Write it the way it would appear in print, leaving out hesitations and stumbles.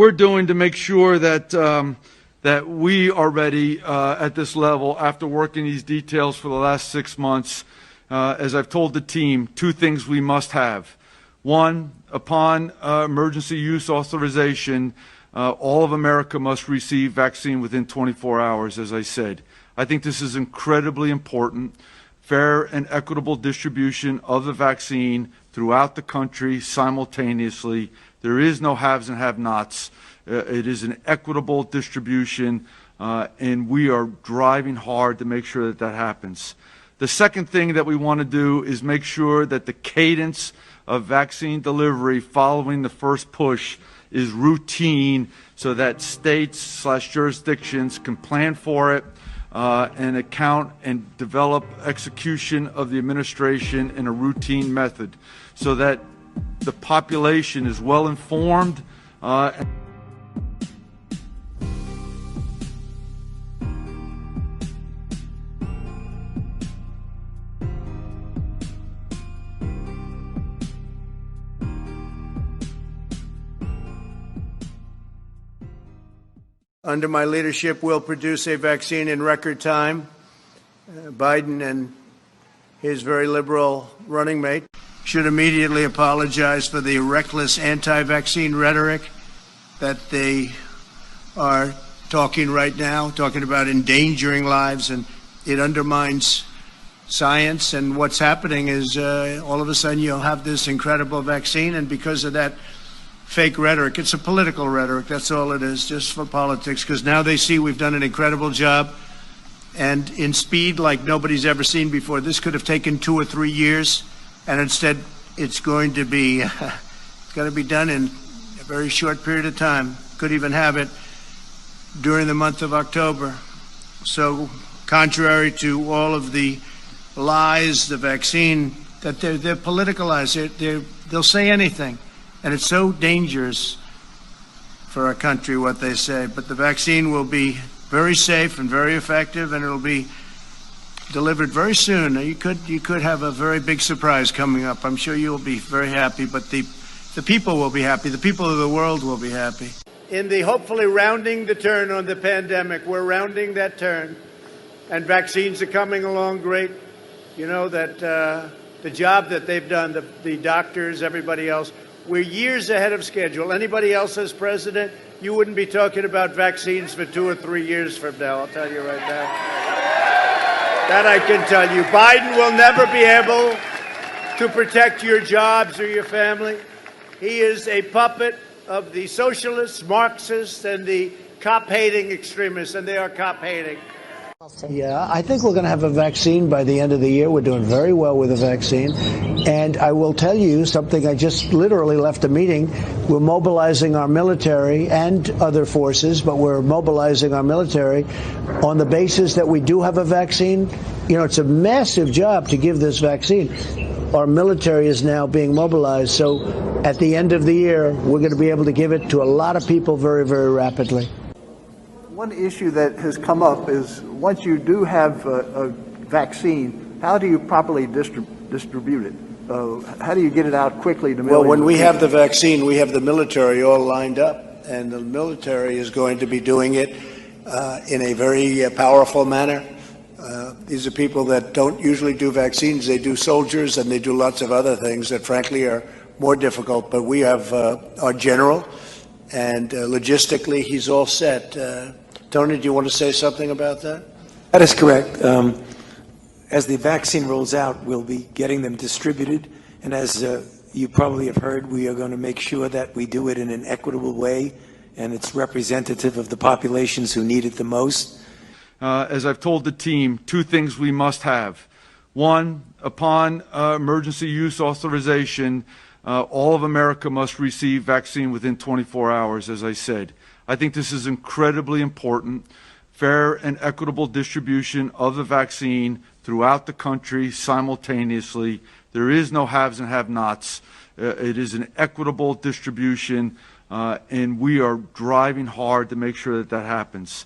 we're doing to make sure that that we are ready at this level after working these details for the last 6 months. As I've told the team, 2 things we must have. One, upon emergency use authorization, all of America must receive vaccine within 24 hours, as I said. I think this is incredibly important. Fair and equitable distribution of the vaccine throughout the country simultaneously. There is no haves and have-nots. It is an equitable distribution, and we are driving hard to make sure that that happens. The second thing that we want to do is make sure that the cadence of vaccine delivery following the first push is routine so that states/jurisdictions can plan for it and account and develop execution of the administration in a routine method so that the population is well informed. Under my leadership, we'll produce a vaccine in record time. Biden and his very liberal running mate should immediately apologize for the reckless anti-vaccine rhetoric that they are talking right now, talking about endangering lives, and it undermines science. And what's happening is all of a sudden you'll have this incredible vaccine, and because of that fake rhetoric, it's a political rhetoric, that's all it is, just for politics, because now they see we've done an incredible job and in speed like nobody's ever seen before. This could have taken 2 or 3 years, and instead it's going to be done in a very short period of time. Could even have it during the month of October. So contrary to all of the lies, the vaccine, that they're politicalized, they'll say anything. And it's so dangerous for our country, what they say. But the vaccine will be very safe and very effective, and it'll be delivered very soon. You could have a very big surprise coming up. I'm sure you'll be very happy, but the people will be happy. The people of the world will be happy. In the hopefully rounding the turn on the pandemic, we're rounding that turn, and vaccines are coming along great. You know that the job that they've done, the doctors, everybody else, we're years ahead of schedule. Anybody else as president, you wouldn't be talking about vaccines for 2 or 3 years from now, I'll tell you right now. That I can tell you. Biden will never be able to protect your jobs or your family. He is a puppet of the socialists, Marxists, and the cop-hating extremists, and they are cop-hating. Yeah, I think we're going to have a vaccine by the end of the year. We're doing very well with the vaccine. And I will tell you something. I just literally left a meeting. We're mobilizing our military and other forces, but we're mobilizing our military on the basis that we do have a vaccine. You know, it's a massive job to give this vaccine. Our military is now being mobilized. So at the end of the year, we're going to be able to give it to a lot of people very, very rapidly. One issue that has come up is once you do have a vaccine, how do you properly distribute it? How do you get it out quickly to millions? Well, when we have the vaccine, we have the military all lined up, and the military is going to be doing it in a very powerful manner. These are people that don't usually do vaccines. They do soldiers, and they do lots of other things that, frankly, are more difficult. But we have our general, and logistically, he's all set. Tony, do you want to say something about that? That is correct. As the vaccine rolls out, we'll be getting them distributed. And as you probably have heard, we are going to make sure that we do it in an equitable way, and it's representative of the populations who need it the most. As I've told the team, 2 things we must have. One, upon emergency use authorization, all of America must receive vaccine within 24 hours, as I said. I think this is incredibly important. Fair and equitable distribution of the vaccine throughout the country simultaneously. There is no haves and have-nots. It is an equitable distribution, and we are driving hard to make sure that that happens.